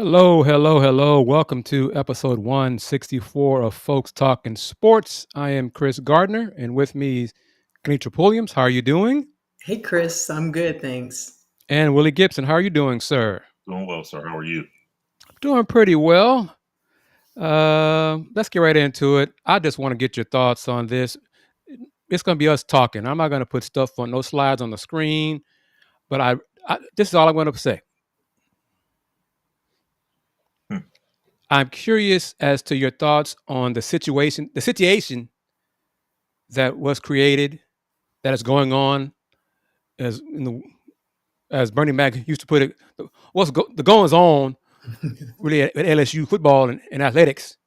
Hello, hello, hello. Welcome to episode 164 of Folks Talkin Sports. I am Kris Gardner, and with me is Kennetra Pulliams. How are you doing? Hey, Kris. I'm good, thanks. And Willy Gibson. How are you doing, sir? Doing well, sir. How are you? Doing pretty well. Let's get right into it. I just want to get your thoughts on this. It's going to be us talking. I'm not going to put stuff on no slides on the screen, but this is all I'm going to say. I'm curious as to your thoughts on the situation that was created, that is going on, as as Bernie Mac used to put it, the goings on really at LSU football and athletics.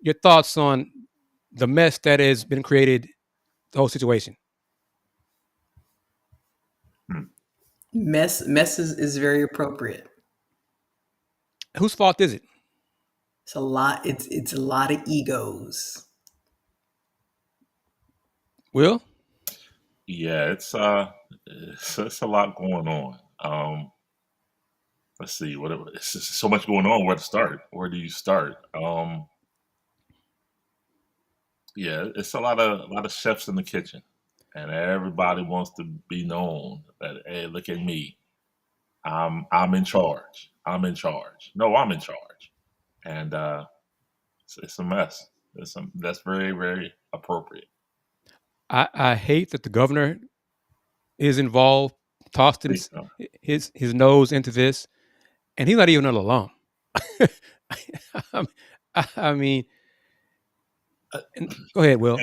Your thoughts on the mess that has been created, the whole situation. Mess is very appropriate. Whose fault is it? It's a lot. It's a lot of egos. Will? Yeah, it's a lot going on. Let's see it's just so much going on. Where to start? Where do you start? Yeah, it's a lot of chefs in the kitchen, and everybody wants to be known that hey, look at me, I'm in charge. I'm in charge. No, I'm in charge, and it's a mess. That's very very appropriate. I hate that the governor is involved, tossed his nose into this, and he's not even an alum. I mean, go ahead, Will.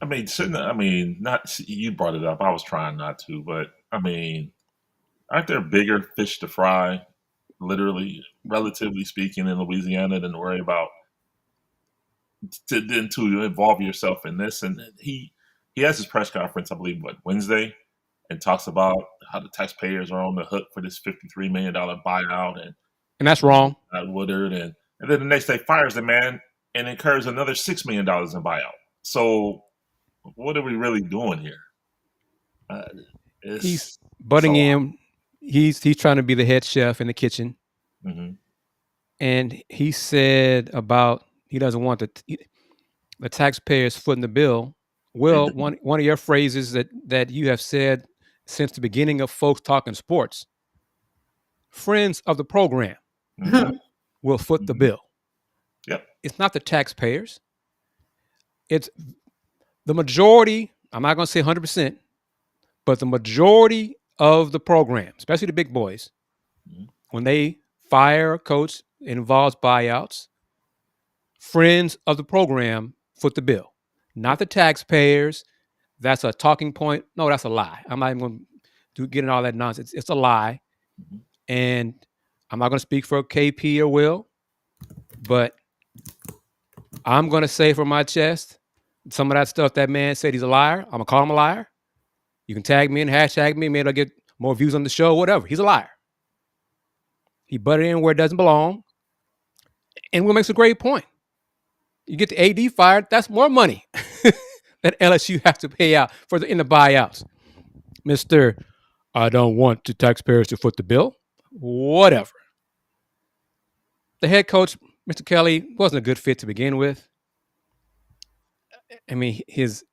Not you brought it up. I was trying not to, but I mean, aren't there bigger fish to fry, literally, relatively speaking, in Louisiana than to worry about to involve yourself in this? And he has his press conference, I believe, Wednesday, and talks about how the taxpayers are on the hook for this $53 million buyout, and that's wrong. Woodard, and then the next day fires the man and incurs another $6 million in buyout. So, what are we really doing here? He's butting in. He's trying to be the head chef in the kitchen, and he said about he doesn't want the taxpayers footing the bill. Well, one of your phrases that you have said since the beginning of Folks Talkin Sports: friends of the program will foot the bill. Yep. It's not the taxpayers. It's the majority. I'm not going to say 100%, but the majority of the program, especially the big boys, when they fire a coach, it involves buyouts. Friends of the program foot the bill, not the taxpayers. That's a talking point. No, that's a lie. I'm not even going to get into all that nonsense. It's a lie. And I'm not going to speak for KP or Will, but I'm going to say from my chest, some of that stuff that man said he's a liar. I'm going to call him a liar. You can tag me and hashtag me. Maybe I'll get more views on the show, whatever. He's a liar. He butted in where it doesn't belong. And Will makes a great point. You get the AD fired, that's more money that LSU has to pay out in the buyouts. Mr. I don't want the taxpayers to foot the bill. Whatever. The head coach, Mr. Kelly, wasn't a good fit to begin with. I mean, his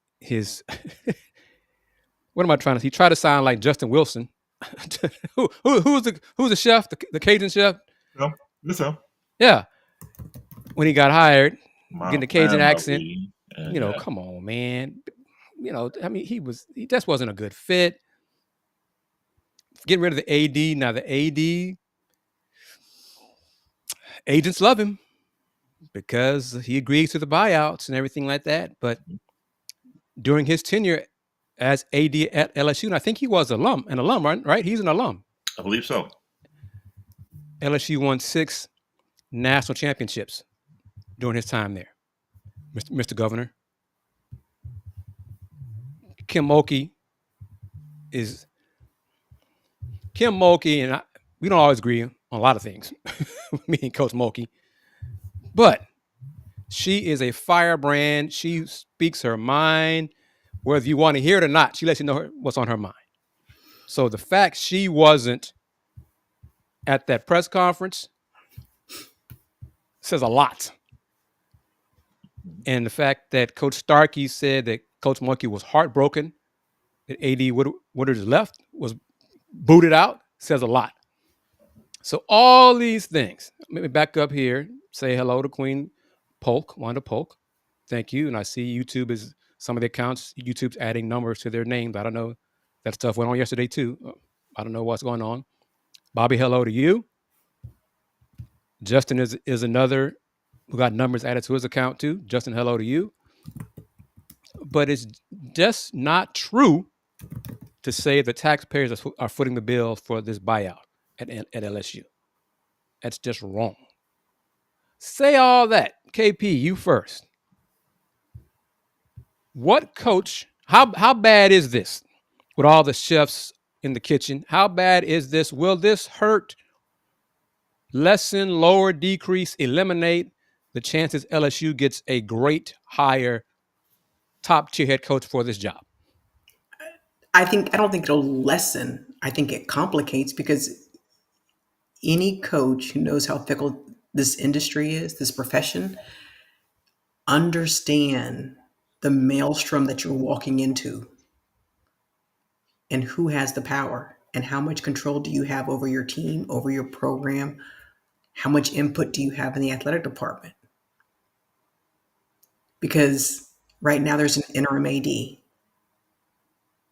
what am I trying to? He tried to sound like Justin Wilson. who's the chef? The Cajun chef? No, this him. Yeah. When he got hired, getting the Cajun accent. Come on, man. I mean, he just wasn't a good fit. Getting rid of the AD. Now the AD agents love him because he agrees to the buyouts and everything like that. But during his tenure as AD at LSU, and I think he was an alum, right? He's an alum. I believe so. LSU won 6 national championships during his time there, Mr. Governor. Kim Mulkey, and we don't always agree on a lot of things, me and Coach Mulkey, but she is a firebrand. She speaks her mind, whether you want to hear it or not. She lets you know what's on her mind. So the fact she wasn't at that press conference says a lot. And the fact that Coach Starkey said that Coach Monkey was heartbroken that AD Woodard's left, was booted out, says a lot. So all these things, let me back up here, say hello to Queen Polk, Wanda Polk. Thank you. And I see YouTube is, some of the accounts, YouTube's adding numbers to their names. I don't know. That stuff went on yesterday too. I don't know what's going on. Bobby, hello to you. Justin is another who got numbers added to his account too. Justin, hello to you. But it's just not true to say the taxpayers are footing the bill for this buyout at LSU. That's just wrong. Say all that. KP, you first. What coach, how bad is this with all the chefs in the kitchen? How bad is this? Will this hurt, lessen, lower, decrease, eliminate the chances LSU gets a great, higher, top-tier head coach for this job? I don't think it'll lessen. I think it complicates, because any coach who knows how fickle this industry is, this profession, understand the maelstrom that you're walking into and who has the power and how much control do you have over your team, over your program, how much input do you have in the athletic department? Because right now there's an interim AD.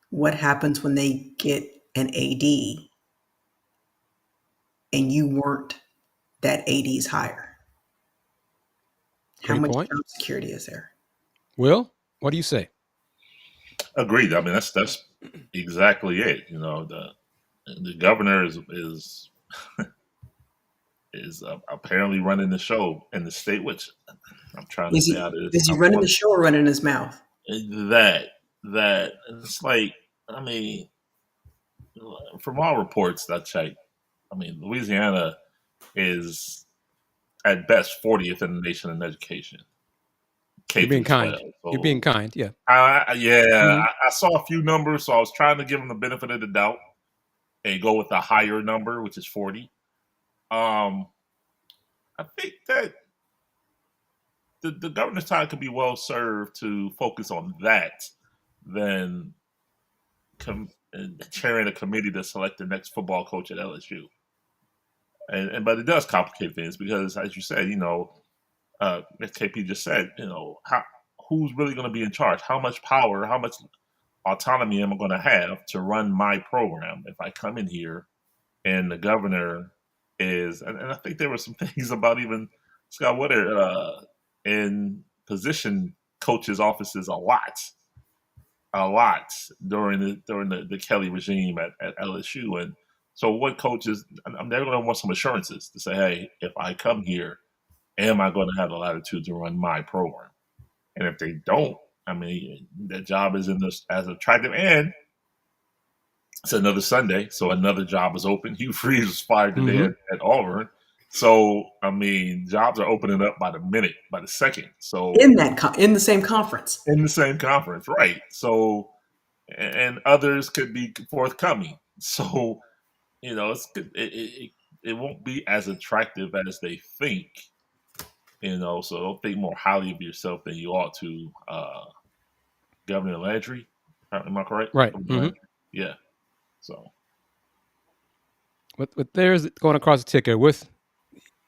What happens when they get an AD and you weren't that AD's hire? How much job security is there? Will, what do you say? Agreed. I mean, that's exactly it. You know, the governor is apparently running the show in the state, which I'm trying to say out of this. Is he running the show or running his mouth? That it's like, I mean, from all reports that check, I mean, Louisiana is at best 40th in the nation in education. You're being kind. So, you're being kind, yeah. I saw a few numbers, so I was trying to give them the benefit of the doubt and go with a higher number, which is 40. I think that the governor's time could be well served to focus on that than chairing a committee to select the next football coach at LSU. But it does complicate things because, as you said, you know, as KP just said, you know, who's really going to be in charge? How much power, how much autonomy am I going to have to run my program if I come in here and the governor is, and I think there were some things about even Scott Woodard in position coaches' offices a lot during the Kelly regime at LSU. And so what coaches, they're going to want some assurances to say, hey, if I come here, am I going to have the latitude to run my program? And if they don't, I mean, that job isn't as attractive. And it's another Sunday, so another job is open. Hugh Freeze was fired today at Auburn. So, I mean, jobs are opening up by the minute, by the second. So in the same conference. In the same conference, right. So, and others could be forthcoming. So, you know, it won't be as attractive as they think. You know, so don't think more highly of yourself than you ought to. Governor Landry, am I correct? Right. Yeah. So, but there's going across the ticker with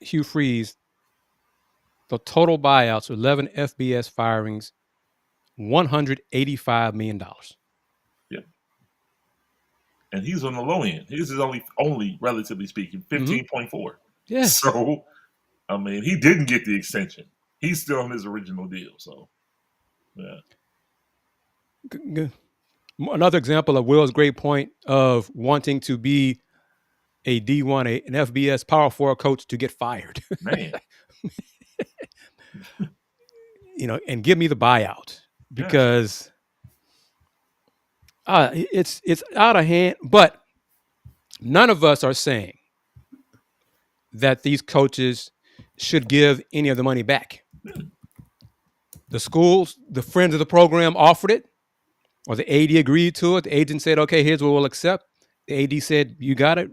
Hugh Freeze. The total buyouts, 11 FBS firings, $185 million. Yeah. And he's on the low end. His is only relatively speaking, 15.4. Yeah. So, I mean, he didn't get the extension. He's still on his original deal. So, yeah. Good. Another example of Will's great point of wanting to be a D1, an FBS Power 4 coach to get fired. Man. You know, and give me the buyout because it's out of hand. But none of us are saying that these coaches should give any of the money back. The schools, the friends of the program offered it, or the AD agreed to it. The agent said, okay, here's what we'll accept. The AD said, you got it.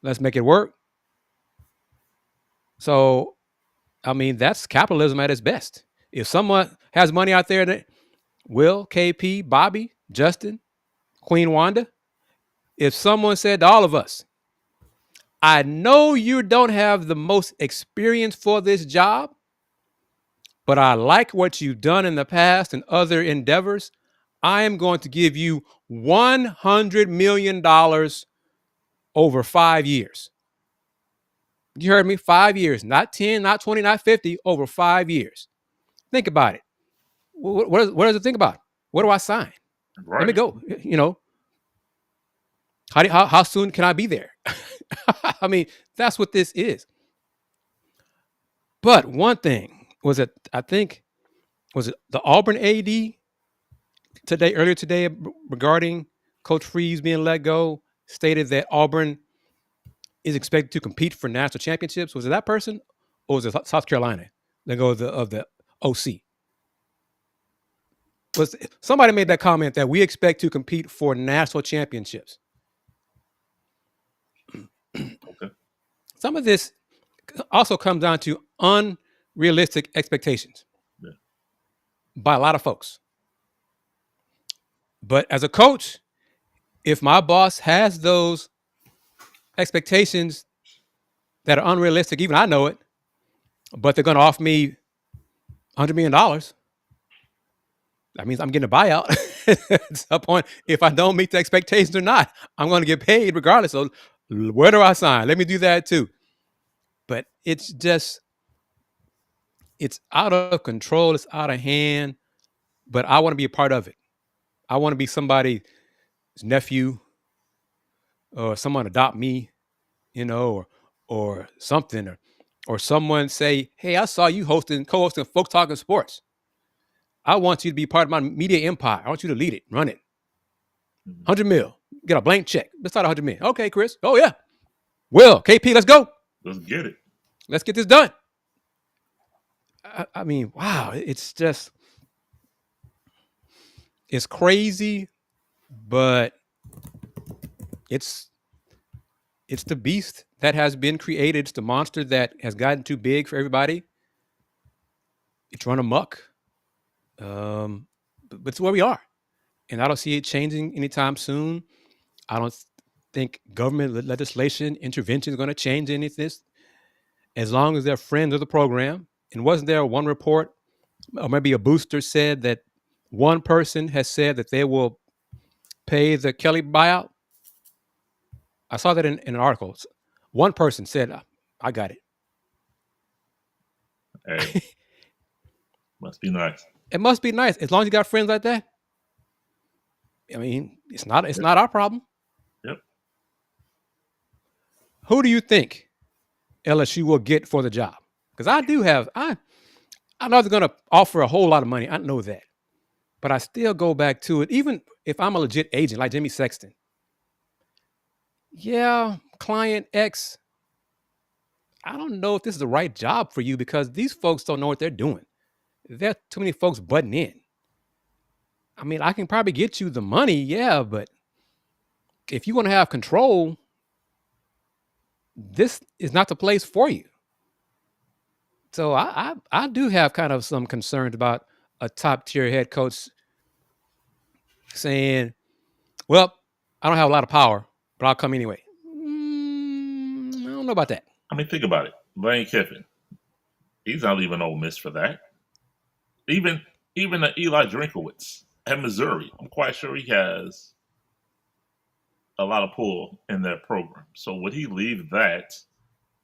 Let's make it work. So I mean, that's capitalism at its best. If someone has money out there, that Will, KP, Bobby, Justin, Queen Wanda, if someone said to all of us, I know you don't have the most experience for this job, but I like what you've done in the past and other endeavors. I am going to give you $100 million over 5 years. You heard me? 5 years, not 10, not 20, not 50, over 5 years. Think about it. What does it think about? What do I sign? Right. Let me go. How soon can I be there? I mean, that's what this is. But one thing was it, I think, was it the Auburn AD earlier today regarding Coach Freeze being let go, stated that Auburn is expected to compete for national championships. Was it that person, or was it South Carolina? Let go of the OC. Somebody made that comment that we expect to compete for national championships. Okay. Some of this also comes down to unrealistic expectations by a lot of folks. But as a coach, if my boss has those expectations that are unrealistic, even I know it, but they're going to offer me $100 million, that means I'm getting a buyout at some point. If I don't meet the expectations or not, I'm going to get paid regardless. So where do I sign? Let me do that too. But it's out of control. It's out of hand. But I want to be a part of it. I want to be somebody's nephew, or someone adopt me, or something, or someone say, hey, I saw you co-hosting Folks Talkin Sports. I want you to be part of my media empire. I want you to lead it, run it. 100 mil. Get a blank check. Let's start 100 million. Okay, Chris. Oh, yeah. Will, KP, let's go. Let's get it. Let's get this done. I mean, wow. It's crazy, but it's the beast that has been created. It's the monster that has gotten too big for everybody. It's run amok. But it's where we are. And I don't see it changing anytime soon. I don't think government legislation intervention is going to change any of this, as long as they're friends of the program. And wasn't there one report, or maybe a booster said that one person has said that they will pay the Kelly buyout? I saw that in an article. One person said, I got it. Hey, must be nice. It must be nice. As long as you got friends like that. I mean, it's not our problem. Yep. Who do you think LSU will get for the job? Because I know they're going to offer a whole lot of money. I know that. But I still go back to it. Even if I'm a legit agent like Jimmy Sexton. Yeah, client X, I don't know if this is the right job for you, because these folks don't know what they're doing. There are too many folks butting in. I mean, I can probably get you the money, yeah, but if you want to have control, this is not the place for you. So I do have kind of some concerns about a top tier head coach saying, well, I don't have a lot of power, but I'll come anyway. I don't know about that. I mean, think about it. Lane Kiffin, he's not leaving Ole Miss for that. Even Eli Drinkowitz at Missouri, I'm quite sure he has a lot of pull in that program. So would he leave that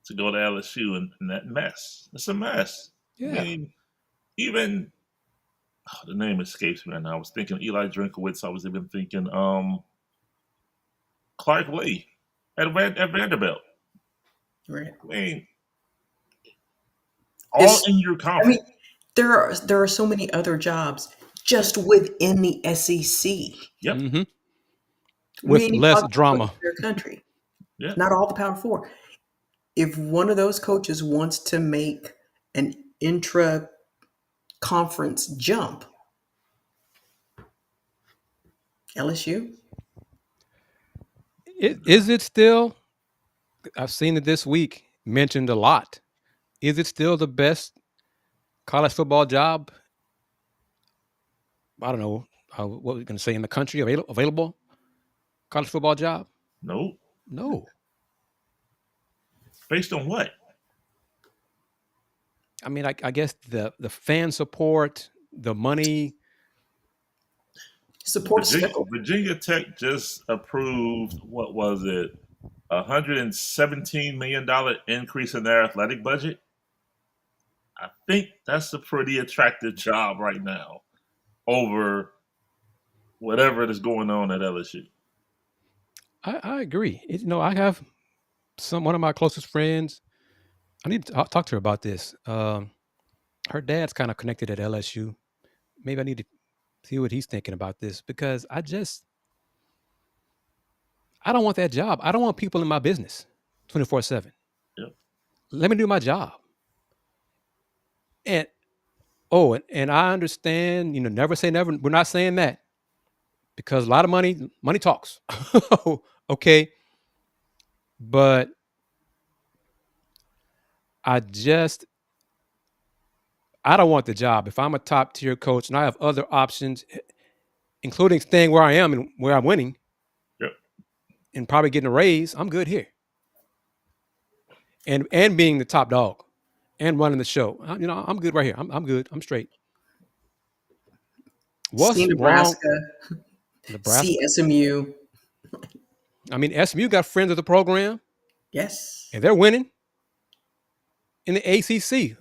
to go to LSU in that mess? It's a mess. Yeah. I mean, even the name escapes me right now. I was thinking Eli Drinkowitz. I was even thinking Clark Lee at Vanderbilt. Right. I mean, all in your conference. I mean, there are so many other jobs just within the SEC. Yep. Mm-hmm. With less drama. Their country. Yeah. Not all the Power Four. If one of those coaches wants to make an intra-conference jump, LSU? Is it still? I've seen it this week mentioned a lot. is it still the best college football job? I don't know what we're going to say in the country, available college football job? Nope. No. Based on what? I mean, I guess the fan support, the money. Support fickle. Virginia Tech just approved, what was it, $117 million increase in their athletic budget. I think that's a pretty attractive job right now over whatever is going on at LSU. I agree. I have one of my closest friends. I need to talk to her about this. Her dad's kind of connected at LSU. Maybe I need to see what he's thinking about this, because I don't want that job. I don't want people in my business 24/7. Yep. Let me do my job. And I understand, never say never. We're not saying that, because a lot of money talks. Okay. But I don't want the job. If I'm a top tier coach and I have other options, including staying where I am and where I'm winning, yep, and probably getting a raise, I'm good here. And being the top dog and running the show, I'm good right here. I'm good. I'm straight. What's Nebraska. wrong? Nebraska. See SMU. I mean, SMU got friends of the program. Yes. And they're winning in the ACC.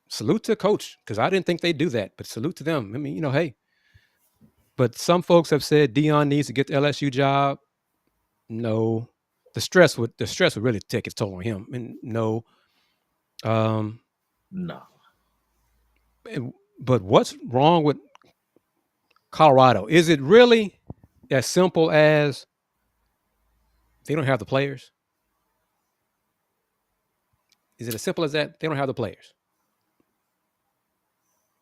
Salute to coach, because I didn't think they'd do that, but salute to them. I mean, hey. But some folks have said Deion needs to get the LSU job. No. The stress would really take its toll on him. And no. No. But what's wrong with Colorado? Is it really as simple as they don't have the players? Is it as simple as that? They don't have the players.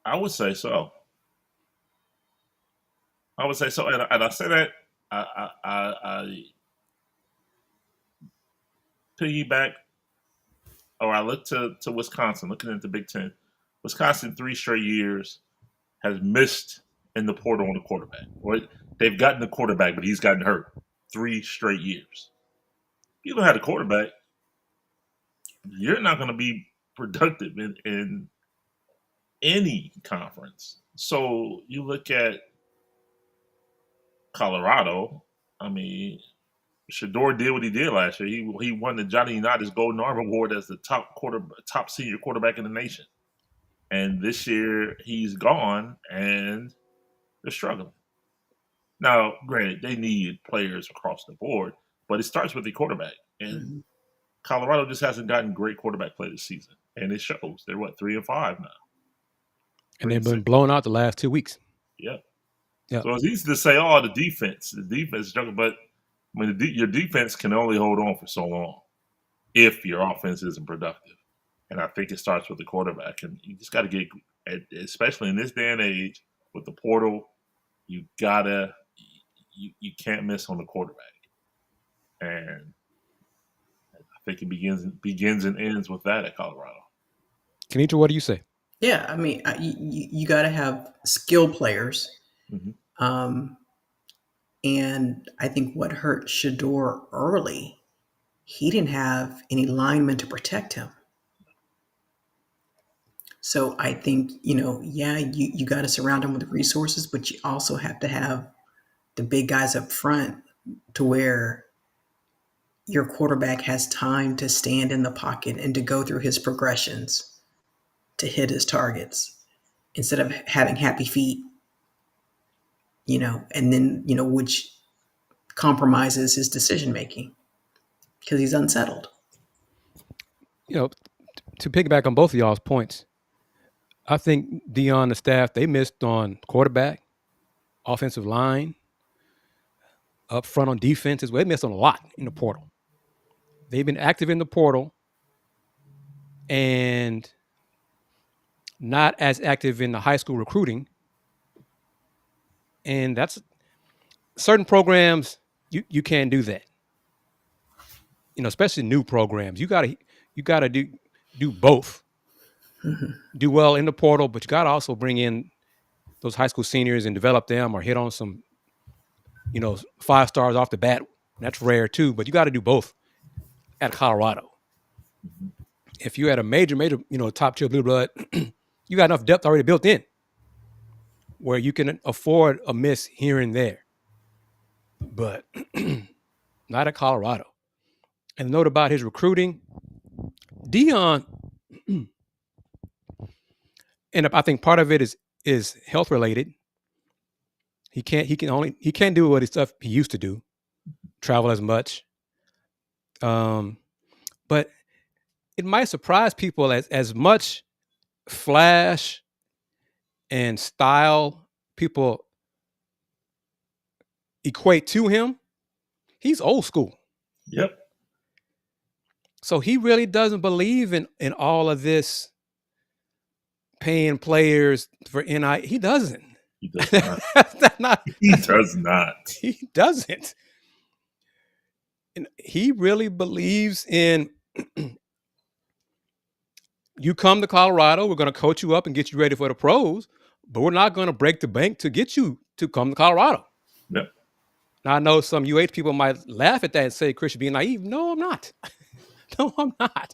I would say so. And I say that I piggyback, or I look to Wisconsin, looking at the Big Ten. Wisconsin 3 straight years has missed in the portal on the quarterback. Or they've gotten the quarterback, but he's gotten hurt 3 straight years. If you don't have a quarterback, you're not going to be productive in any conference. So you look at Colorado. I mean, Shador did what he did last year. He won the Johnny Unitas Golden Arm Award as the top senior quarterback in the nation. And this year he's gone, and they're struggling. Now, granted, they need players across the board, but it starts with the quarterback. And Colorado just hasn't gotten great quarterback play this season, and it shows. They're 3-5 now, and they've been blown out the last 2 weeks. Yep. So it's easy to say, "Oh, the defense is struggling," but I mean, your defense can only hold on for so long if your offense isn't productive. And I think it starts with the quarterback, and you just got to get, especially in this day and age with the portal, you can't miss on the quarterback. And I think it begins and ends with that at Colorado. Kenitra, what do you say? Yeah, I mean, you got to have skilled players. Mm-hmm. And I think what hurt Shador early, he didn't have any linemen to protect him. So I think, you got to surround him with resources, but you also have to have the big guys up front to where your quarterback has time to stand in the pocket and to go through his progressions to hit his targets instead of having happy feet, and then, which compromises his decision-making because he's unsettled. To piggyback on both of y'all's points, I think Deion and the staff, they missed on quarterback, offensive line, up front on defense as well. They missed on a lot in the portal. They've been active in the portal and not as active in the high school recruiting. And that's certain programs, you can't do that. Especially new programs. You gotta do both. Mhm. Do well in the portal, but you got to also bring in those high school seniors and develop them, or hit on some, 5 stars off the bat. That's rare too, but you got to do both at Colorado. Mhm. If you had a major, top tier blue blood, you got enough depth already built in where you can afford a miss here and there. But not at Colorado. And note about his recruiting, Dion, and I think part of it is health related. He can't do what his stuff he used to do, travel as much. But it might surprise people as much flash and style people equate to him. He's old school. Yep. So he really doesn't believe in all of this paying players for NI. He doesn't. He does not. That's not. He does not. He doesn't. And he really believes in you come to Colorado, we're going to coach you up and get you ready for the pros, but we're not going to break the bank to get you to come to Colorado. Yep. Now, I know some UH people might laugh at that and say, Chris, you're being naive. No, I'm not. No, I'm not.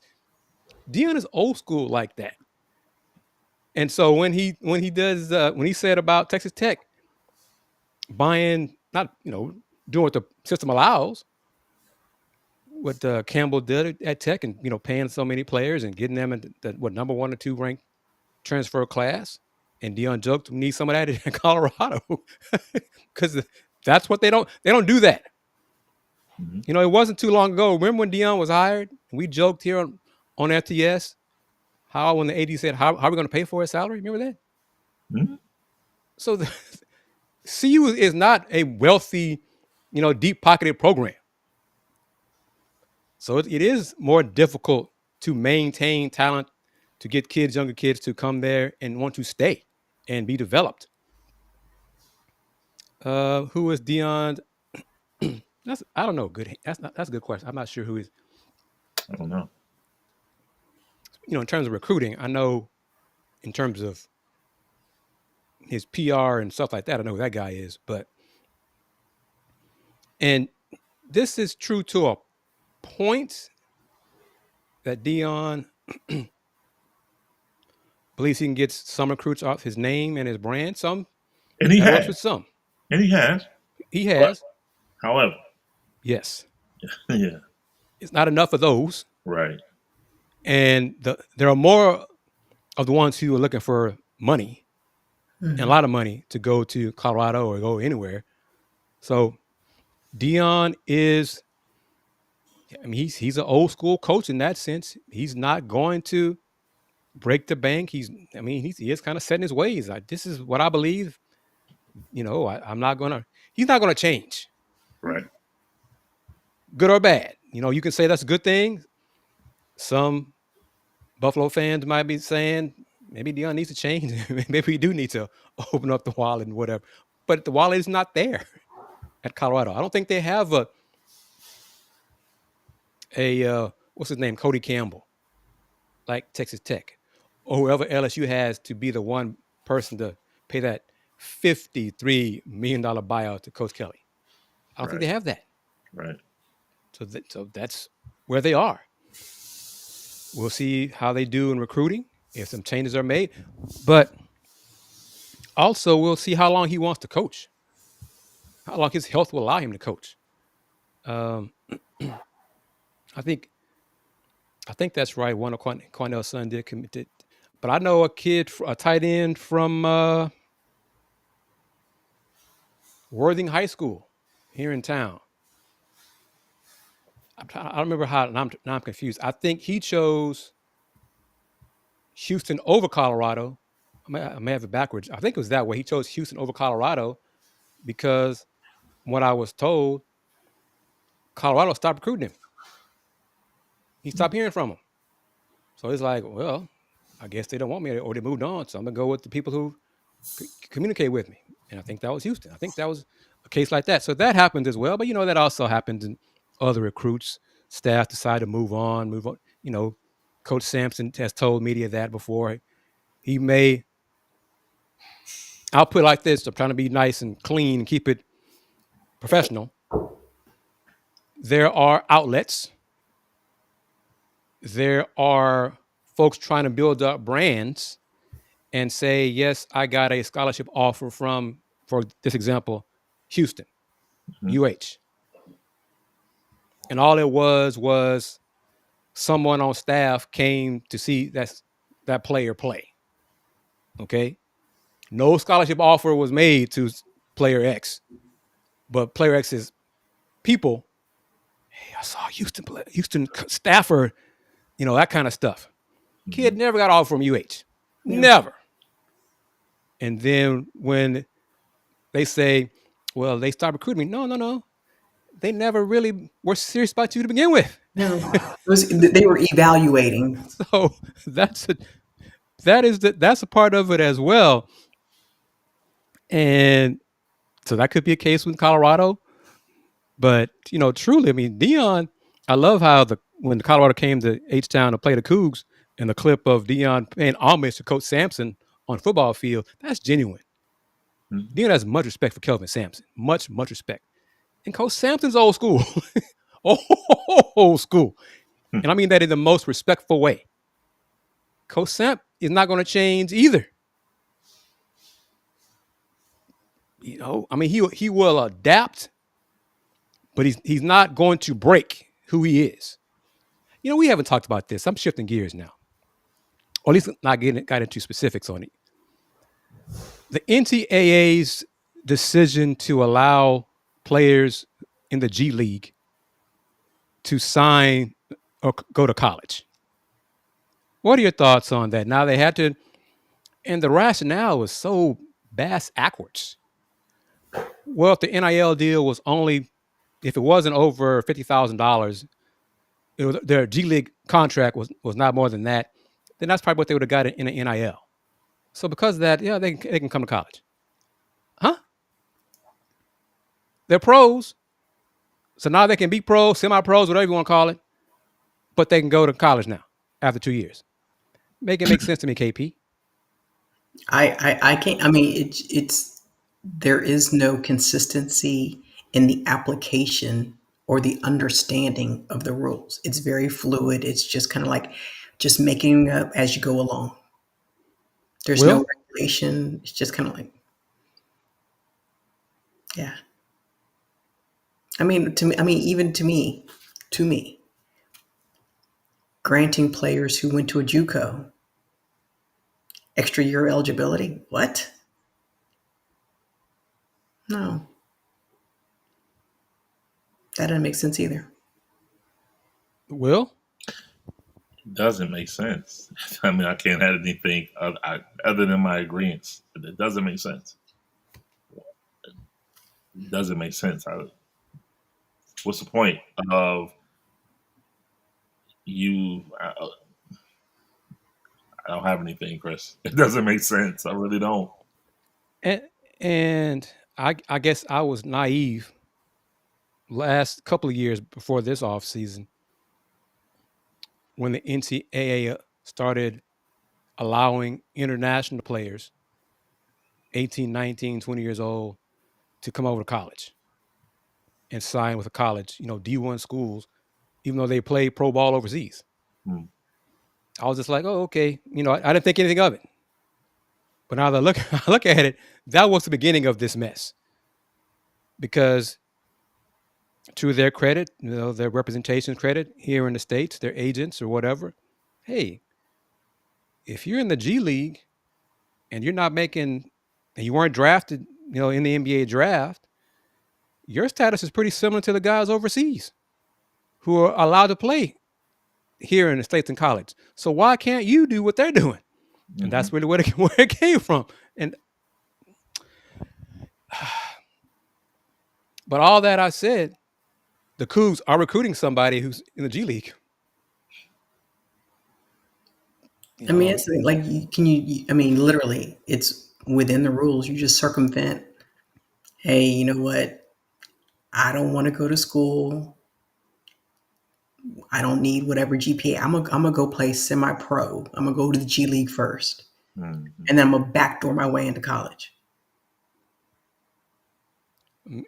Dion is old school like that. And so when he said about Texas Tech buying, not, doing what the system allows, what Campbell did at Tech and, paying so many players and getting them in the number 1 or 2 ranked transfer class. And Dion joked, we need some of that in Colorado because that's what they don't do that. Mm-hmm. It wasn't too long ago. Remember when Dion was hired? We joked here on FTS how when the AD said, how are we going to pay for his salary? Remember that? Mm-hmm. So CU is not a wealthy, deep-pocketed program. So it is more difficult to maintain talent, to get younger kids to come there and want to stay and be developed. Who is Dion? I don't know. Good. That's a good question. I'm not sure who is. I don't know. In terms of recruiting, I know in terms of his PR and stuff like that, I know who that guy is. And this is true to a point that Dion believes he can get some recruits off his name and his brand. Some, and he works has. with some. And he has. He has. But, however. Yes. Yeah. It's not enough of those. Right. And there are more of the ones who are looking for money, and a lot of money to go to Colorado or go anywhere. So Dion is, he's an old school coach in that sense. He's not going to break the bank. He is kind of set in his ways. This is what I believe. He's not going to change. Right. Good or bad. You can say that's a good thing. Some Buffalo fans might be saying maybe Dion needs to change. Maybe we do need to open up the wallet and whatever. But the wallet is not there at Colorado. I don't think they have a what's his name, Cody Campbell, like Texas Tech, or whoever LSU has to be the one person to pay that $53 million buyout to Coach Kelly. I don't think they have that. Right. So that's where they are. We'll see how they do in recruiting, if some changes are made. But also, we'll see how long he wants to coach, how long his health will allow him to coach. I think that's right. One of Cornell's son did commit it. But I know a tight end from Worthing High School here in town. I don't remember how. Now I'm confused. I think he chose Houston over Colorado. I may have it backwards. I think it was that way. He chose Houston over Colorado because what I was told, Colorado stopped recruiting him. He stopped hearing from him. So it's like, well, I guess they don't want me or they moved on. So I'm going to go with the people who communicate with me. And I think that was Houston. I think that was a case like that. So that happened as well. But, that also happens in other recruits. Staff decide to move on. Coach Sampson has told media that before. He may, I'll put it like this, I'm trying to be nice and clean and keep it professional. There are outlets. There are folks trying to build up brands and say, yes, I got a scholarship offer from, for this example, Houston, UH. And all it was someone on staff came to see that player play. Okay? No scholarship offer was made to player X, but player X's people, hey, I saw Houston staffer, that kind of stuff. Kid never got offer from UH. Yeah. Never. And then when they say, well, they start recruiting me. No. They never really were serious about you to begin with. No, they were evaluating. So that's a part of it as well. And so that could be a case with Colorado. But, truly, I mean, Deion, I love how when Colorado came to H-Town to play the Cougs, and the clip of Deion paying homage to Coach Sampson on the football field, that's genuine. Mm-hmm. Deion has much respect for Kelvin Sampson. Much, much respect. And Coach Sampson's old school. Old school. And I mean that in the most respectful way. Coach Samp is not going to change either. I mean, he will adapt, but he's not going to break who he is. We haven't talked about this. I'm shifting gears now. Or at least not got into specifics on it. The NCAA's decision to allow players in the G League to sign or go to college. What are your thoughts on that? Now they had to, and the rationale was so backwards. Well, if the NIL deal was if it wasn't over $50,000, their G League contract was not more than that, then that's probably what they would have got in an NIL. So because of that, yeah, they can come to college. Huh? They're pros. So now they can be pros, semi-pros, whatever you want to call it, but they can go to college now after 2 years. Make it make sense to me, KP. I can't. I mean, there is no consistency in the application or the understanding of the rules. It's very fluid. It's just kind of like just making up as you go along. There's no regulation. It's just kind of like, yeah. I mean, even to me, granting players who went to a JUCO extra year eligibility. What? No. That doesn't make sense either. Will? It doesn't make sense. I mean, I can't add anything other than my agreement. It doesn't make sense. It doesn't make sense. What's the point of you? I don't have anything, Kris. It doesn't make sense. I really don't. And I guess I was naive last couple of years before this offseason when the NCAA started allowing international players, 18, 19, 20 years old, to come over to college and sign with a college, D1 schools, even though they play pro ball overseas. I was just like, oh, okay. I didn't think anything of it. But now that I look at it, that was the beginning of this mess. Because to their credit, their representation credit here in the States, their agents or whatever, hey, if you're in the G League and you're not making, and you weren't drafted, in the NBA draft, your status is pretty similar to the guys overseas who are allowed to play here in the States in college. So why can't you do what they're doing? Mm-hmm. And that's really where it came from. And but all that I said, the Cougs are recruiting somebody who's in the G League. I mean, it's like, literally, it's within the rules. You just circumvent. Hey, you know what? I don't want to go to school. I don't need whatever GPA. I'm gonna go play semi-pro. I'm gonna go to the G League first, and then I'm gonna backdoor my way into college.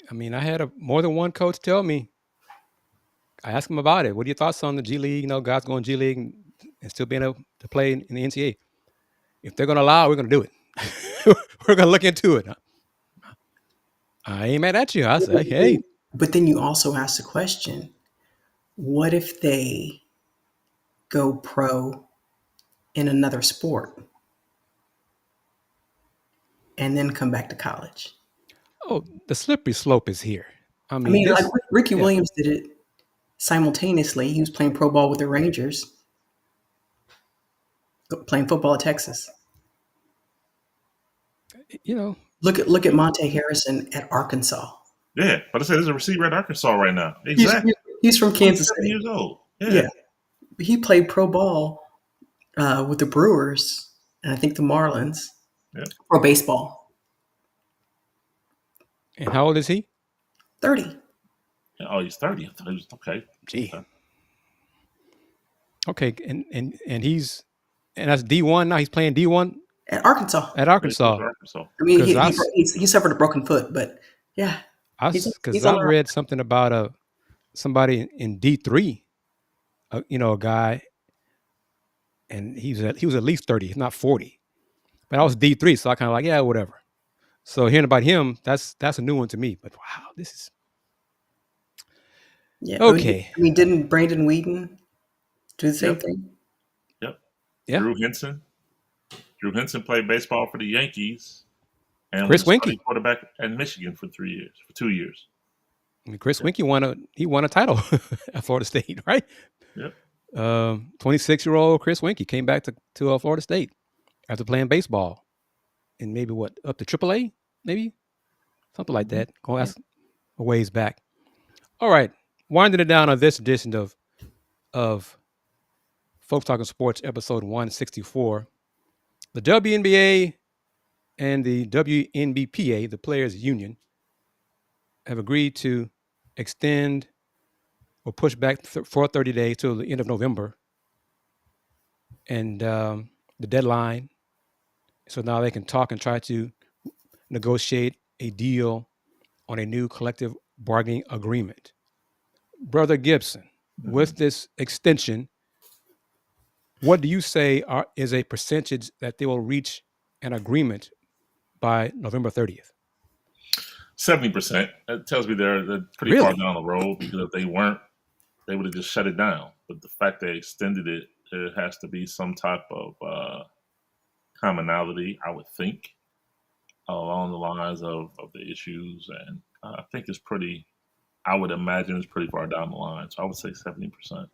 I mean, I had more than one coach tell me. I asked him about it. What are your thoughts on the G League? You know, guys going G League and still being able to play in the NCAA. If they're going to allow, we're going to do it. We're going to look into it. I ain't mad at you. I say, hey. But then you also ask the question, what if they go pro in another sport and then come back to college? Oh, the slippery slope is here. I mean, like Ricky Williams did it simultaneously. He was playing pro ball with the Rangers, playing football at Texas. You know, look at Monte Harrison at Arkansas. Yeah, but I said there's a receiver at Arkansas right now. Exactly. He's from Kansas City. Years old. Yeah. He played pro ball with the Brewers and I think the Marlins. Yeah. Pro baseball. And how old is he? 30. Oh, he's 30. I thought he was okay. Gee. Okay, and he's that's D1 now. He's playing D1 at Arkansas. I mean, he suffered a broken foot, but yeah. Because I read something about somebody in D3, a guy, and he was at least 30, if not 40. But I was D3, so I kind of like, yeah, whatever. So hearing about him, that's a new one to me. But wow, this is okay. I mean, didn't Brandon Whedon do the same thing? Yep. Yeah. Drew Henson played baseball for the Yankees. And Chris Winkie, quarterback at Michigan for 2 years. I mean, Chris Winkie won a title at Florida State, right? Yep. 26-year-old Chris Winkie came back to Florida State after playing baseball, and maybe up to AAA, maybe something like that. Going a ways back. All right, winding it down on this edition of Folks Talkin Sports, episode 164. The WNBA and the WNBPA, the Players Union, have agreed to extend or push back for 30 days till the end of November. And the deadline, so now they can talk and try to negotiate a deal on a new collective bargaining agreement. Brother Gibson, with this extension, what do you say is a percentage that they will reach an agreement by November 30th? 70%. That tells me they're pretty far down the road, because if they weren't, they would have just shut it down. But the fact they extended it, it has to be some type of commonality, I would think, along the lines of the issues. And I think I would imagine it's pretty far down the line. So I would say 70%.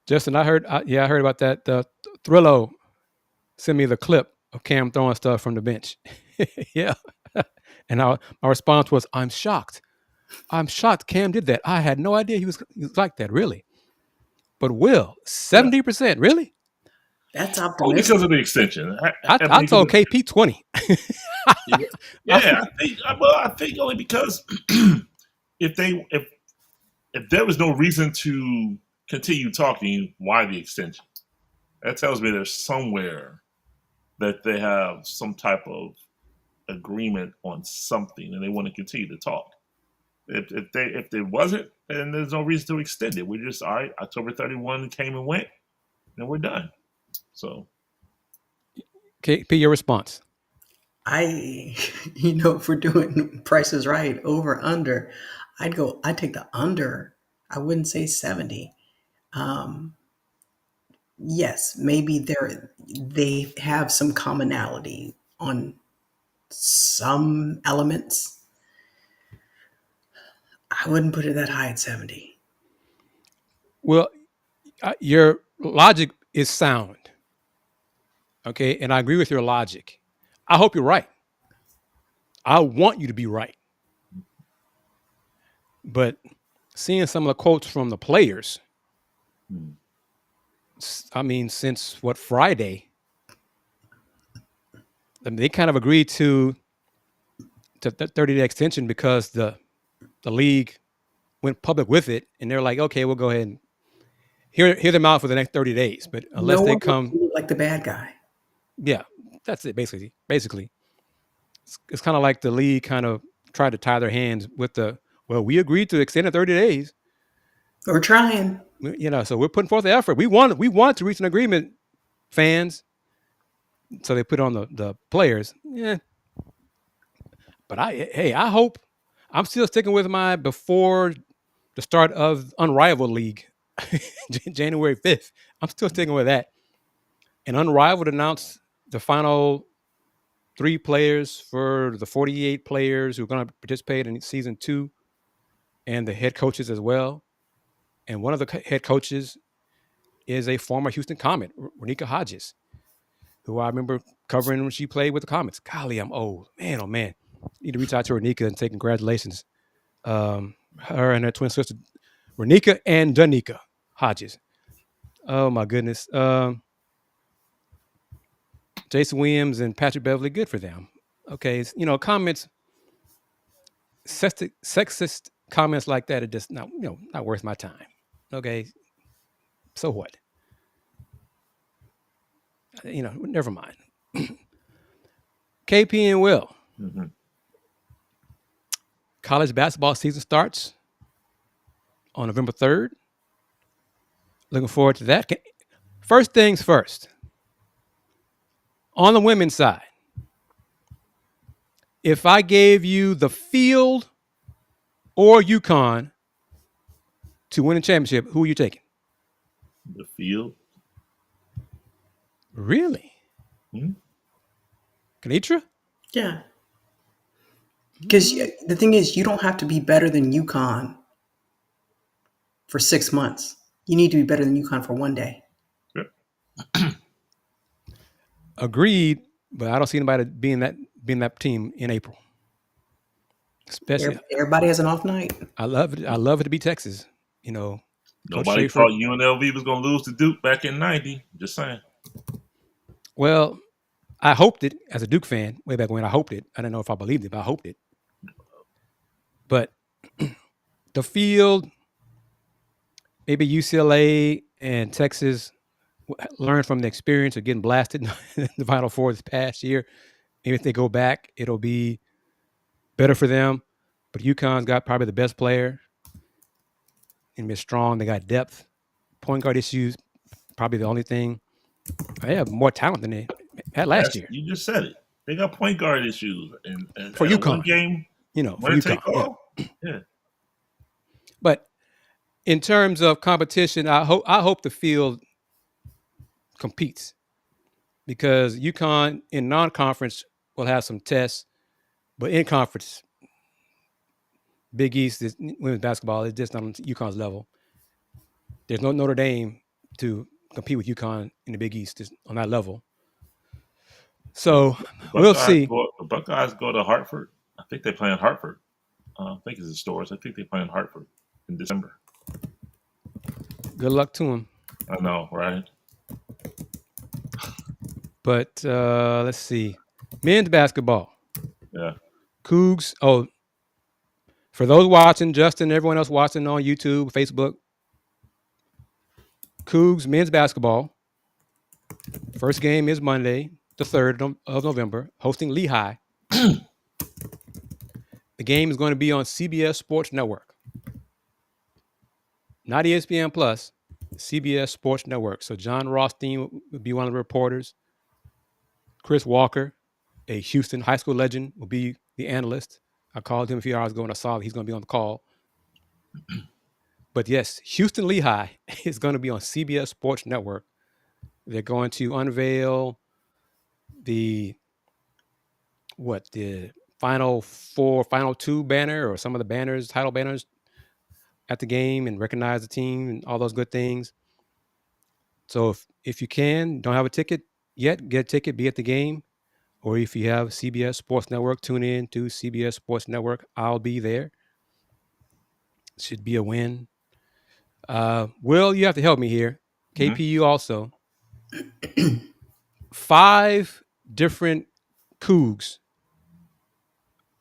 Justin, I heard about that. Thrillo sent me the clip of Cam throwing stuff from the bench. Yeah. And my response was, I'm shocked. Cam did that. I had no idea he was like that, really. But Will, 70%, really? That's optimistic. Because of the extension. I told KP 20. Yeah, I think only because if there was no reason to continue talking, why the extension? That tells me there's somewhere that they have some type of agreement on something and they want to continue to talk. If there wasn't, then there's no reason to extend it. We're just, all right, October 31 came and went, and we're done. So, KP, your response? If we're doing Price is Right, over, under, I'd take the under. I wouldn't say 70. Yes, maybe they have some commonality on some elements. I wouldn't put it that high at 70. Well, your logic is sound. Okay, and I agree with your logic. I hope you're right. I want you to be right. But seeing some of the quotes from the players, I mean, since Friday, they kind of agreed to the 30-day extension because the league went public with it, and they're like, okay, we'll go ahead and hear them out for the next 30 days. But unless no they one wants come, to look like the bad guy. yeah, that's it. Basically, it's kind of like the league kind of tried to tie their hands with we agreed to extend it 30 days. We're trying. So we're putting forth the effort. We want to reach an agreement, fans. So they put on the players. Yeah. But I hope I'm still sticking with my before the start of Unrivaled League, January 5th. I'm still sticking with that. And Unrivaled announced the final 3 players for the 48 players who are going to participate in season 2, and the head coaches as well. And one of the head coaches is a former Houston Comet, Renika Hodges, who I remember covering when she played with the Comets. Golly, I'm old. Man, oh man. Need to reach out to Renika and say congratulations. Her and her twin sister, Renika and Danica Hodges. Oh my goodness. Jason Williams and Patrick Beverly, good for them. Okay, comments, sexist comments like that are just not worth my time. Okay, so what? Never mind. KP and Will. Mm-hmm. College basketball season starts on November 3rd. Looking forward to that. First things first. On the women's side, if I gave you the field or UConn to win a championship, who are you taking? The field. Really? Hmm? Kennetra? Yeah. Because the thing is, you don't have to be better than UConn for 6 months. You need to be better than UConn for one day. Agreed, but I don't see anybody being that team in April. Especially, everybody has an off night. I love it. I love it to be Texas. Nobody thought UNLV was going to lose to Duke back in '90. Just saying. Well, I hoped it as a Duke fan way back when. I hoped it. I didn't know if I believed it, but I hoped it. But the field, maybe UCLA and Texas learn from the experience of getting blasted in the Final Four this past year. Maybe if they go back, it'll be better for them. But UConn's got probably the best player. And they're strong. They got depth. Point guard issues, probably the only thing. They have more talent than they had last year. You just said it. They got point guard issues. And for UConn. One game, for UConn. Yeah. But in terms of competition, I hope the field competes, because UConn in non-conference will have some tests, but in conference, Big East is women's basketball is just not on UConn's level. There's no Notre Dame to compete with UConn in the Big East on that level. So we'll see. The Buckeyes go to Hartford. I think they play in Hartford. I think it's the Stores. I think they play in Hartford in December. Good luck to them. I know, right? But let's see. Men's basketball. Yeah. Cougs. Oh, for those watching, Justin, everyone else watching on YouTube, Facebook, Cougs men's basketball. First game is Monday, the 3rd of November, hosting Lehigh. The game is going to be on CBS Sports Network. Not ESPN Plus, CBS Sports Network. So John Rothstein will be one of the reporters. Chris Walker, a Houston high school legend, will be the analyst. I called him a few hours ago and I saw he's going to be on the call. But yes, Houston Lehigh is going to be on CBS Sports Network. They're going to unveil the Final 2 banner, or some of the banners, title banners at the game, and recognize the team and all those good things. So if you don't have a ticket yet, get a ticket, be at the game. Or if you have CBS Sports Network, tune in to CBS Sports Network. I'll be there. Should be a win. Will, you have to help me here. KPU also. 5 different Coogs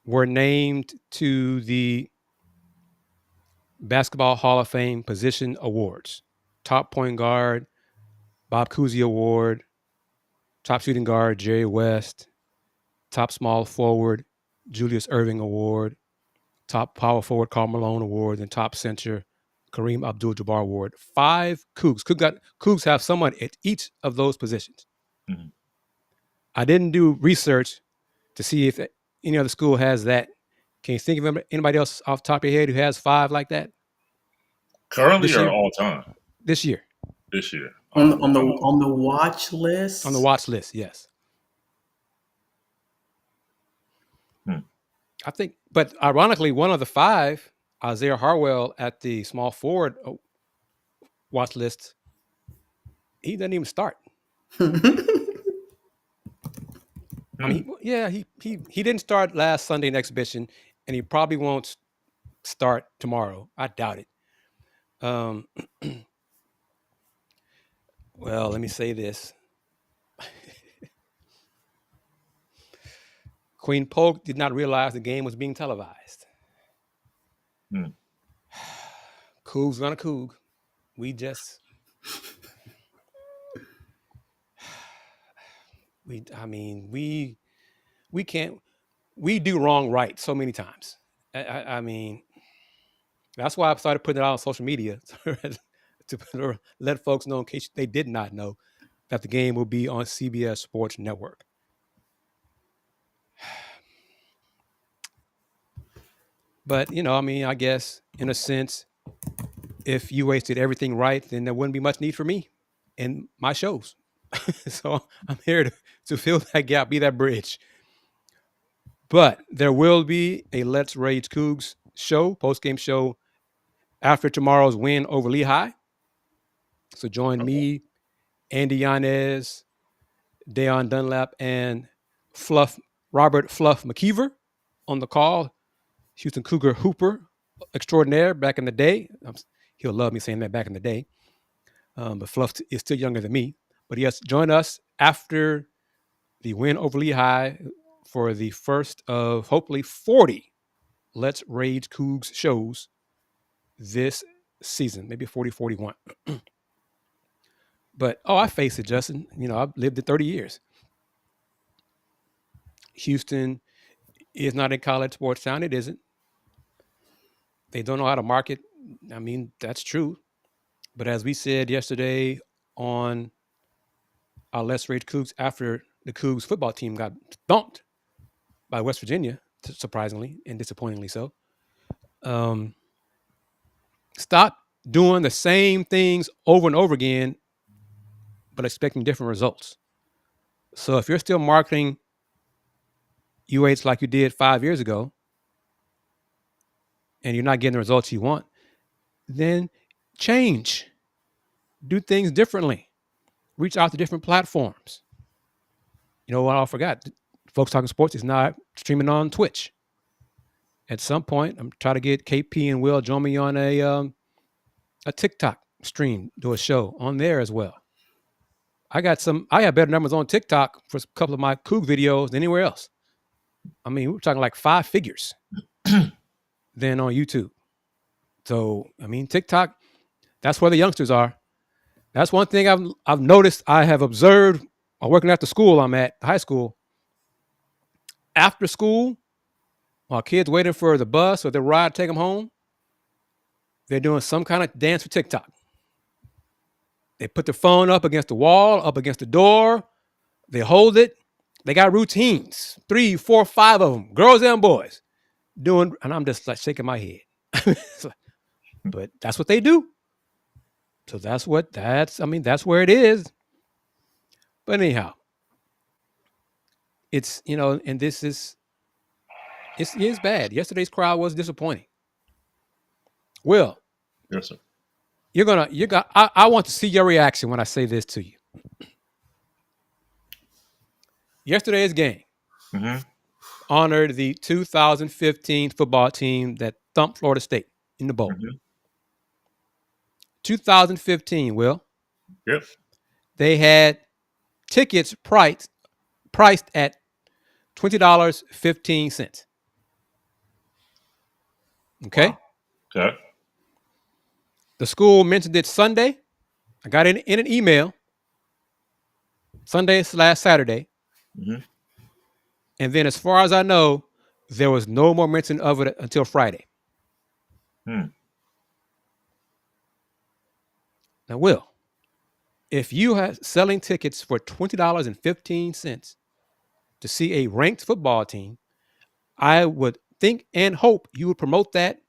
were named to the Basketball Hall of Fame position awards. Top point guard, Bob Cousy Award. Top shooting guard, Jerry West. Top small forward, Julius Erving Award. Top power forward, Karl Malone Award. And top center, Kareem Abdul-Jabbar Award. 5 Cougs. Cougs have someone at each of those positions. Mm-hmm. I didn't do research to see if any other school has that. Can you think of anybody else off the top of your head who has 5 like that? Currently or all time? This year. This year. On the watch list. On the watch list, yes. I think, but ironically, one of the 5, Isaiah Harwell at the small forward watch list, he doesn't even start. I mean, yeah, he didn't start last Sunday in exhibition, and he probably won't start tomorrow. I doubt it. Well, let me say this. Queen Polk did not realize the game was being televised. Coog's gonna Coog. We can't. We do wrong right so many times. I mean, that's why I started putting it out on social media to let folks know, in case they did not know, that the game will be on CBS Sports Network. But, I mean, I guess in a sense, if you wasted everything right, then there wouldn't be much need for me in my shows. So I'm here to fill that gap, be that bridge. But there will be a Let's Rage Cougs show, post-game show, after tomorrow's win over Lehigh. So join me, Andy Yanez, Deion Dunlap, and Robert Fluff McKeever on the call. Houston Cougar Hooper extraordinaire back in the day. He'll love me saying that, back in the day. But Fluff is still younger than me. But yes, join us after the win over Lehigh for the first of hopefully 40 Let's Rage Cougs shows this season, maybe 40, 41. But, I face it, Justin. I've lived it 30 years. Houston is not a college sports town. It isn't. They don't know how to market. I mean, that's true. But as we said yesterday on our Let's Rage Cougs, after the Cougs football team got thumped by West Virginia, surprisingly and disappointingly so, stop doing the same things over and over again, but expecting different results. So if you're still marketing UH like you did 5 years ago, and you're not getting the results you want, then change. Do things differently. Reach out to different platforms. You know what? I forgot. Folks Talkin Sports is now streaming on Twitch. At some point, I'm trying to get KP and Will join me on a TikTok stream, do a show on there as well. I have better numbers on TikTok for a couple of my Coog videos than anywhere else. I mean, we're talking like 5 figures than on YouTube. So, I mean, TikTok, that's where the youngsters are. That's one thing I've noticed, I have observed while working at the school I'm at, high school. After school, while kids waiting for the bus or the ride to take them home, they're doing some kind of dance for TikTok. They put their phone up against the wall, up against the door. They hold it. They got routines, 3, 4, 5 of them, girls and boys, doing, and I'm just like shaking my head. But that's what they do. So that's where it is. But anyhow, it's, and this is, it's bad. Yesterday's crowd was disappointing. Will. Yes, sir. I want to see your reaction when I say this to you. Yesterday's game honored the 2015 football team that thumped Florida State in the bowl. 2015, Will. Yep. They had tickets priced at $20.15. Okay? Wow. Okay. The school mentioned it Sunday. I got it in an email. Sunday / Saturday. Mm-hmm. And then, as far as I know, there was no more mention of it until Friday. Hmm. Now, Will, if you are selling tickets for $20.15 to see a ranked football team, I would think and hope you would promote that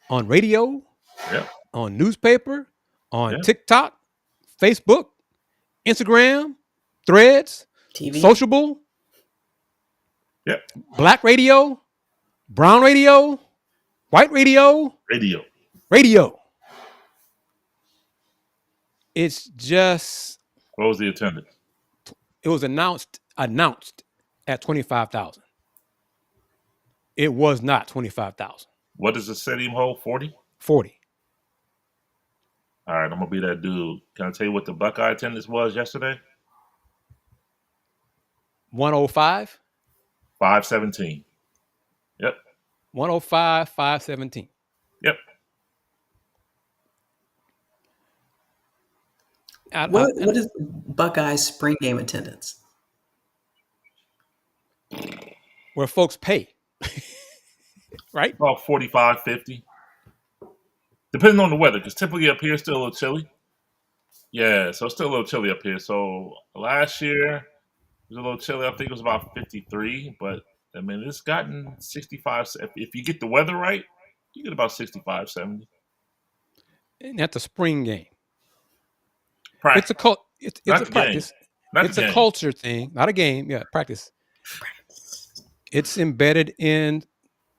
on radio, Yep. on newspaper, on Yeah. TikTok, Facebook, Instagram, Threads, TV. Sociable, Yep. Black radio, brown radio, white radio, Radio. It's just, What was the attendance? it was announced at 25,000. It was not 25,000. What does the stadium hold? 40? 40. All right, I'm gonna be that dude. Can I tell you what the Buckeye attendance was yesterday? 105. 517. Yep. 105, 517. Yep. What is Buckeyes spring game attendance? Where folks pay. Right? About 45, 50. Depending on the weather, because typically up here it's still a little chilly. Yeah, so it's still a little chilly up here. So last year it was a little chilly. I think it was about 53, but I mean it's gotten 65. If you get the weather right, you get about 65, 70. And that's a spring game. Practice. It's Not a the practice. Not It's the a game. culture thing, not a game. Yeah, practice. It's embedded in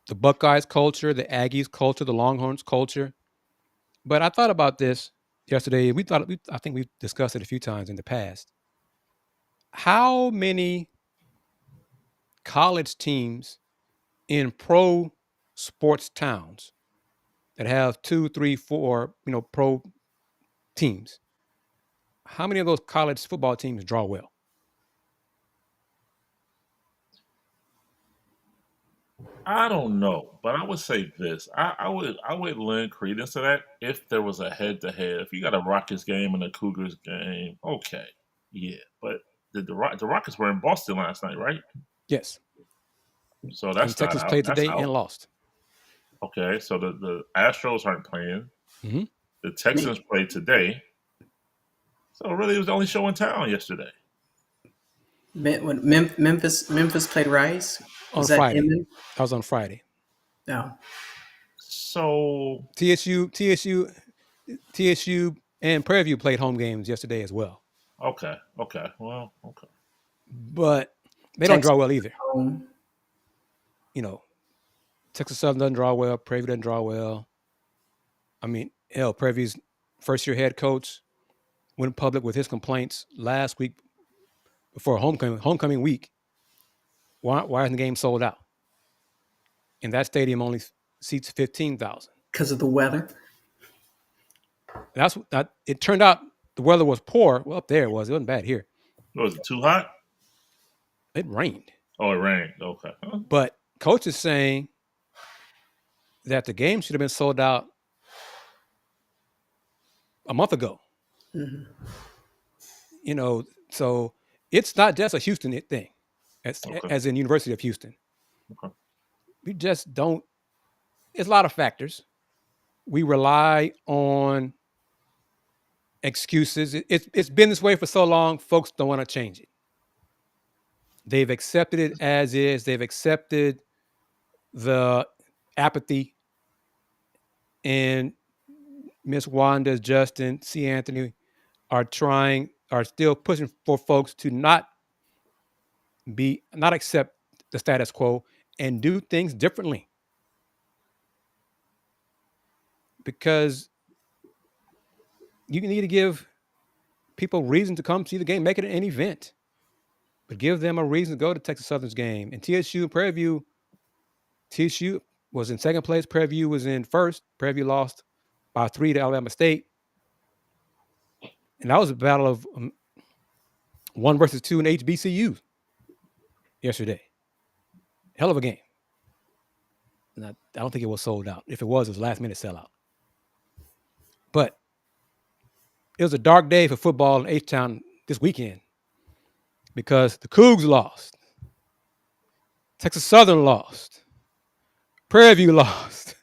the Buckeyes culture, the Aggies culture, the Longhorns culture. But I thought about this yesterday. I think we've discussed it a few times in the past. How many college teams in pro sports towns that have 2, 3, 4, pro teams, how many of those college football teams draw well? I don't know, but I would say this. I would lend credence to that if there was a head to head. If you got a Rockets game and a Cougars game, okay, yeah. But the Rockets were in Boston last night, right? Yes. So And that's Texas not out. played That's today out. and lost. Okay, so the Astros aren't playing. Mhm. The Texans played today. So really, it was the only show in town yesterday. When Memphis played Rice. On Was that Friday. Inman? That was on Friday. No. So TSU, and Prairie View played home games yesterday as well. okay, well, okay. But they don't draw well either. Home. Texas Southern doesn't draw well. Prairie View doesn't draw well. I mean, Prairie View's first-year head coach went public with his complaints last week before homecoming week. Why isn't the game sold out? And that stadium only seats 15,000. Because of the weather. It turned out the weather was poor. Well, up there it was. It wasn't bad here. Was it too hot? It rained. Oh, it rained. Okay. But coach is saying that the game should have been sold out a month ago. Mm-hmm. So it's not just a Houston thing, as in University of Houston. Okay. We just don't. It's a lot of factors. We rely on excuses. It's been this way for so long, folks don't want to change it. They've accepted it as is. They've accepted the apathy. And Miss Wanda, Justin, C. Anthony are still pushing for folks to not accept the status quo and do things differently. Because you need to give people reason to come see the game, make it an event, but give them a reason to go to Texas Southern's game. And TSU and Prairie View, TSU was in second place. Prairie View was in first. Prairie View lost by 3 to Alabama State. And that was a battle of 1 versus 2 in HBCU yesterday. Hell of a game. And I don't think it was sold out. If it was last minute sellout. it was a dark day for football in H-Town this weekend because the Cougs lost, Texas Southern lost, Prairie View lost,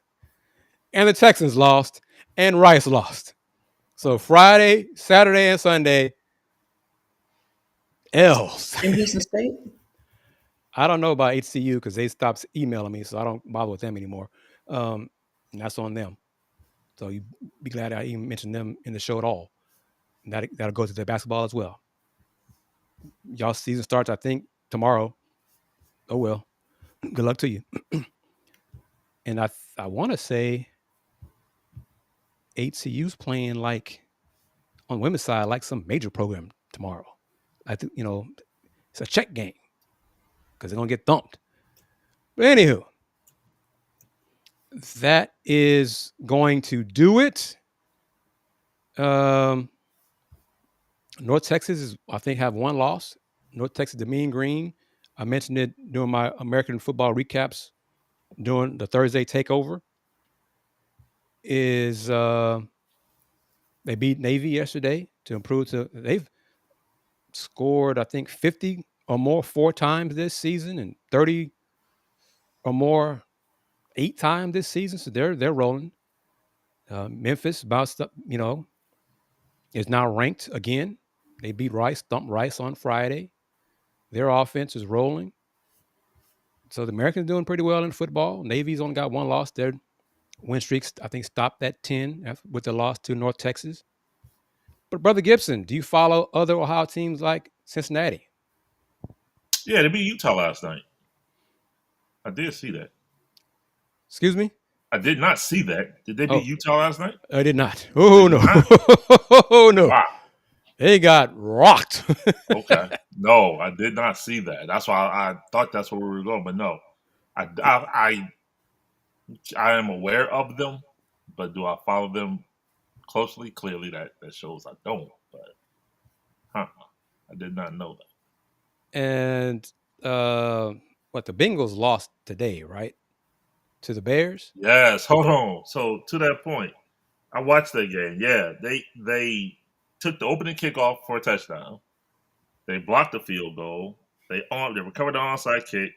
and the Texans lost, and Rice lost. So Friday, Saturday, and Sunday, L's. In Houston State? I don't know about HCU because they stopped emailing me, so I don't bother with them anymore. And that's on them. So you be glad I even mentioned them in the show at all. And that'll go to the basketball as well. Y'all season starts, I think, tomorrow. Oh well. Good luck to you. And I want to say HCU's playing like on the women's side, like some major program tomorrow. I think, it's a check game because they're gonna get thumped. But anywho, that is going to do it. North Texas is, I think, have one loss. North Texas, the Mean Green. I mentioned it during my American football recaps during the Thursday takeover. Is they beat Navy yesterday to improve to. They've scored, I think, 50 or more 4 times this season and 30 or more 8 times this season. So they're rolling. Memphis bounced up, is now ranked again. They beat Rice, thumped Rice on Friday. Their offense is rolling. So the Americans doing pretty well in football. Navy's only got one loss. Their win streaks, I think, stopped at 10 with the loss to North Texas. But Brother Gibson, do you follow other Ohio teams like Cincinnati? Yeah, they beat Utah last night. I did see that. Excuse me? I did not see that. Did they beat Utah last night? I did not. Oh, no. Oh, no. Wow. They got rocked. Okay. No, I did not see that. That's why I thought that's where we were going. But no, I am aware of them, but do I follow them closely? Clearly, that shows I don't. But I did not know that. And the Bengals lost today, right? To the Bears? Yes. Hold on. So to that point, I watched that game. Yeah, they took the opening kickoff for a touchdown. They blocked the field goal. They recovered the onside kick.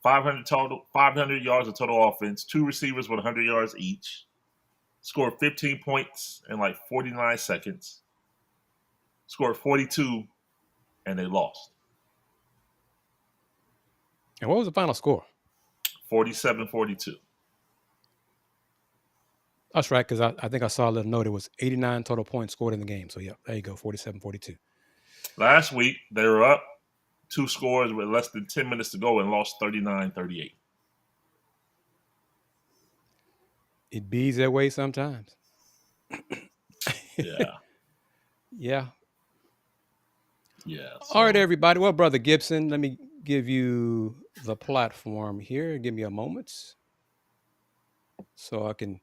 500 yards of total offense. 2 receivers with 100 yards each. Scored 15 points in like 49 seconds. Scored 42, and they lost. And what was the final score? 47-42. That's right, because I think I saw a little note. It was 89 total points scored in the game. So, yeah, there you go, 47-42. Last week, they were up 2 scores with less than 10 minutes to go and lost 39-38. It bees that way sometimes. Yeah. Yeah. Yeah. So. All right, everybody. Well, Brother Gibson, let me give you the platform here. Give me a moment so I can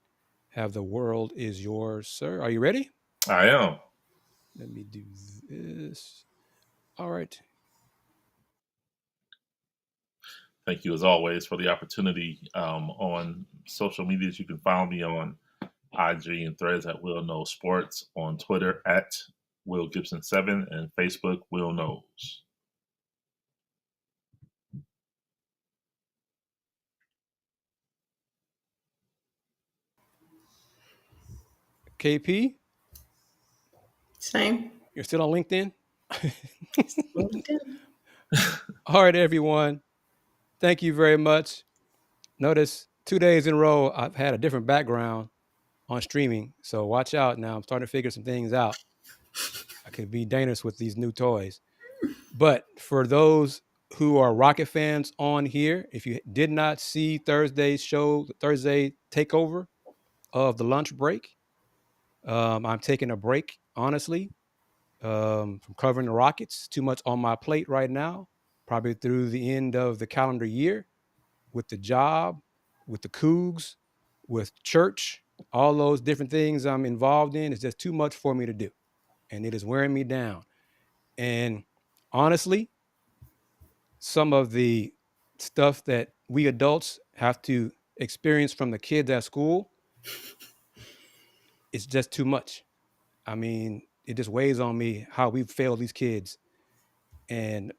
have the world is yours, sir. Are you ready? I am. Let me do this. All right. Thank you, as always, for the opportunity on social medias. You can find me on IG and Threads at Will Knows Sports, on Twitter at Will Gibson 7, and Facebook Will Knows. KP? Same. You're still on LinkedIn? All right, everyone. Thank you very much. Notice 2 days in a row, I've had a different background on streaming. So watch out now. I'm starting to figure some things out. I could be dangerous with these new toys. But for those who are Rocket fans on here, if you did not see Thursday's show, the Thursday takeover of the lunch break, I'm taking a break, honestly, from covering the Rockets. Too much on my plate right now, probably through the end of the calendar year with the job, with the Coogs, with church, all those different things I'm involved in. It's just too much for me to do. And it is wearing me down. And honestly, some of the stuff that we adults have to experience from the kids at school, it's just too much. I mean, it just weighs on me how we've failed these kids. And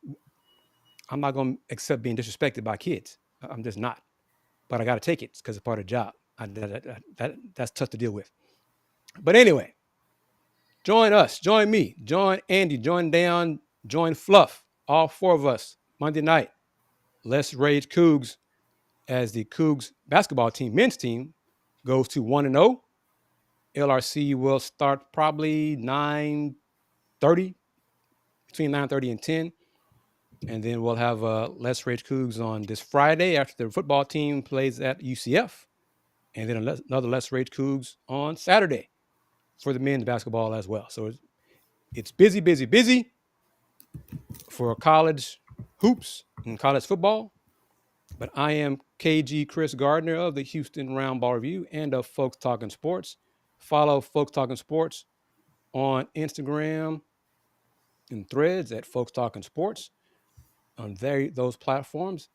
I'm not going to accept being disrespected by kids. I'm just not. But I got to take it because it's part of the job. That's tough to deal with. But anyway, join us, join me, join Andy, join Dan, join Fluff, all four of us, Monday night. Let's rage Coogs as the Coogs basketball team, men's team, goes to 1-0. LRC will start probably 9:30, between 9:30 and 10. And then we'll have Let's Rage Coogs on this Friday after the football team plays at UCF. And then another Let's Rage Coogs on Saturday for the men's basketball as well. So it's busy, busy, busy for college hoops and college football. But I am KG Kris Gardner of the Houston Roundball Review and of Folks Talkin Sports. Follow Folks Talkin Sports on Instagram and Threads at Folks Talkin Sports. On those platforms.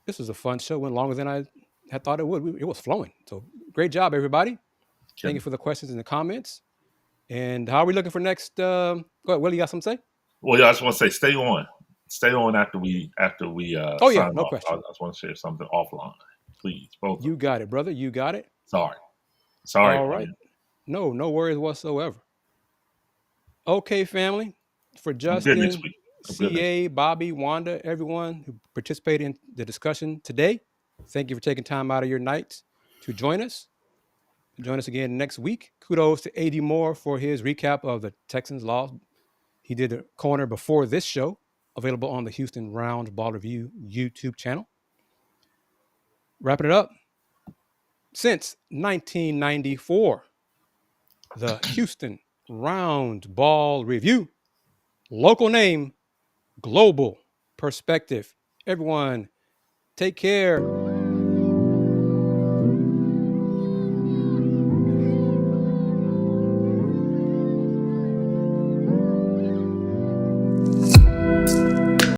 This was a fun show. Went longer than I had thought it would. It was flowing. So great job, everybody. Thank you for the questions and the comments. And how are we looking for next? Go ahead, Willie, you got something to say? Well, yeah, I just want to say, stay on. Stay on after we. Oh yeah, no off. question. I just want to share something offline, please. Both. You got it, brother. You got it. Sorry. All right. No worries whatsoever. Okay, family. For Justin, CA, Bobby, Wanda, everyone who participated in the discussion today, thank you for taking time out of your night to join us. Join us again next week. Kudos to A.D. Moore for his recap of the Texans' loss. He did a corner before this show, available on the Houston Roundball Review YouTube channel. Wrapping it up. Since 1994, the Houston Roundball Review, local name, global perspective. Everyone, take care.